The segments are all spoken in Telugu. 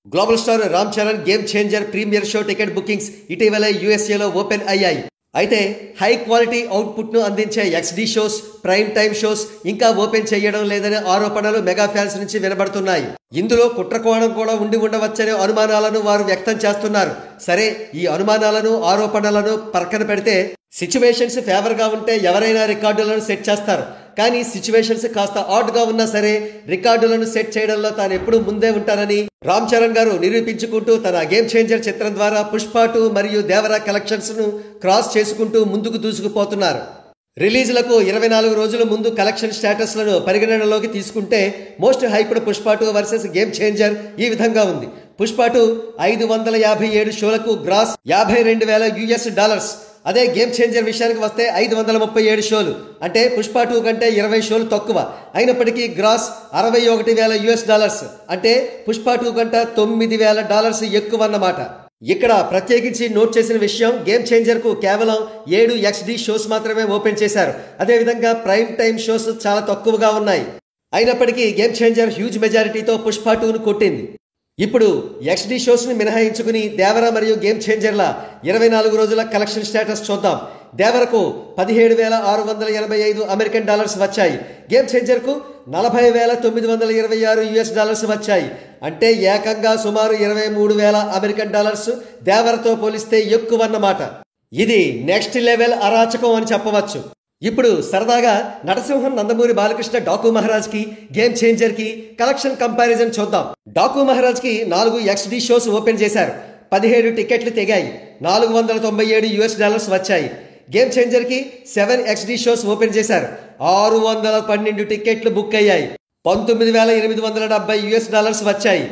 Global star Ram Charan game changer premiere show ticket bookings ఇటీవల యూఎస్ఏలో ఓపెన్ అయ్యాయి. అయితే హై క్వాలిటీ అవుట్పుట్ను అందించే XD shows, prime time shows ఇంకా ఓపెన్ చేయడం లేదనే ఆరోపణలు మెగా ఫ్యాన్స్ నుంచి వినబడుతున్నాయి. ఇందులో కుట్రకోణం కూడా ఉండి ఉండవచ్చనే అనుమానాలను వారు వ్యక్తం చేస్తున్నారు. సరే, ఈ అనుమానాలను ఆరోపణలను పక్కన పెడితే సిచ్యువేషన్స్ ఫేవర్గా ఉంటే ఎవరైనా రికార్డులను సెట్ చేస్తారు. కానీ సిచ్యువేషన్స్ కాస్త ఆడ్గా ఉన్నా సరే రికార్డులను సెట్ చేయడంలో తాను ఎప్పుడూ ముందే ఉంటానని రామ్ చరణ్ గారు నిరూపించుకుంటూ తన గేమ్ చేంజర్ చిత్రం ద్వారా పుష్ప 2 మరియు దేవరా కలెక్షన్స్ ను క్రాస్ చేసుకుంటూ ముందుకు దూసుకుపోతున్నారు. రిలీజ్లకు 24 రోజుల ముందు కలెక్షన్ స్టేటస్లను పరిగణనలోకి తీసుకుంటే most hyped Pushpa 2 versus game changer ఈ విధంగా ఉంది. పుష్ప 2 557 షోలకు గ్రాస్ $52,000. అదే గేమ్ చేంజర్ విషయానికి వస్తే 537 షోలు, అంటే పుష్ప 2 కంటే 20 షోలు తక్కువ. అయినప్పటికీ గ్రాస్ $61,000, అంటే పుష్ప 2 కంటే $9,000 ఎక్కువ అన్నమాట. ఇక్కడ ప్రత్యేకించి నోట్ చేసిన విషయం, గేమ్ చేంజర్ కు కేవలం 7 XD షోస్ మాత్రమే ఓపెన్ చేశారు. అదేవిధంగా ప్రైమ్ టైమ్ షోస్ చాలా తక్కువగా ఉన్నాయి. అయినప్పటికీ గేమ్ చేంజర్ హ్యూజ్ మెజారిటీతో పుష్ప 2ను కొట్టింది. ఇప్పుడు XD షోస్ని మినహాయించుకుని దేవర మరియు గేమ్ చేంజర్ల 24 రోజుల కలెక్షన్ స్టేటస్ చూద్దాం. దేవరకు $17,685 అమెరికన్ డాలర్స్ వచ్చాయి. గేమ్ చేంజర్కు $40,926 వచ్చాయి. అంటే ఏకంగా సుమారు $23,000 అమెరికన్ డాలర్స్ దేవరతో పోలిస్తే ఎక్కువన్నమాట. ఇది నెక్స్ట్ లెవెల్ అరాచకం అని చెప్పవచ్చు. ఇప్పుడు సరదాగా నటసింహం నందమూరి బాలకృష్ణ డాకు మహారాజ్ కి గేమ్ చేంజర్ కి కలెక్షన్ కంపారిజన్ చూద్దాం. డాకు మహారాజ్ కి 4 XD షోస్ ఓపెన్ చేశారు. 17 టికెట్లు తెగాయి. $497 వచ్చాయి. గేమ్ చేంజర్ కి 7 XD షోస్ ఓపెన్ చేశారు. 612 టికెట్లు బుక్ అయ్యాయి. $19,870 వచ్చాయి.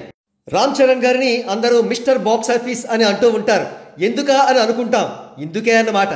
రామ్ చరణ్ గారిని అందరూ మిస్టర్ బాక్స్ ఆఫీస్ అని అంటూ ఉంటారు. ఎందుకా అని అనుకుంటాం, ఇందుకే అన్నమాట.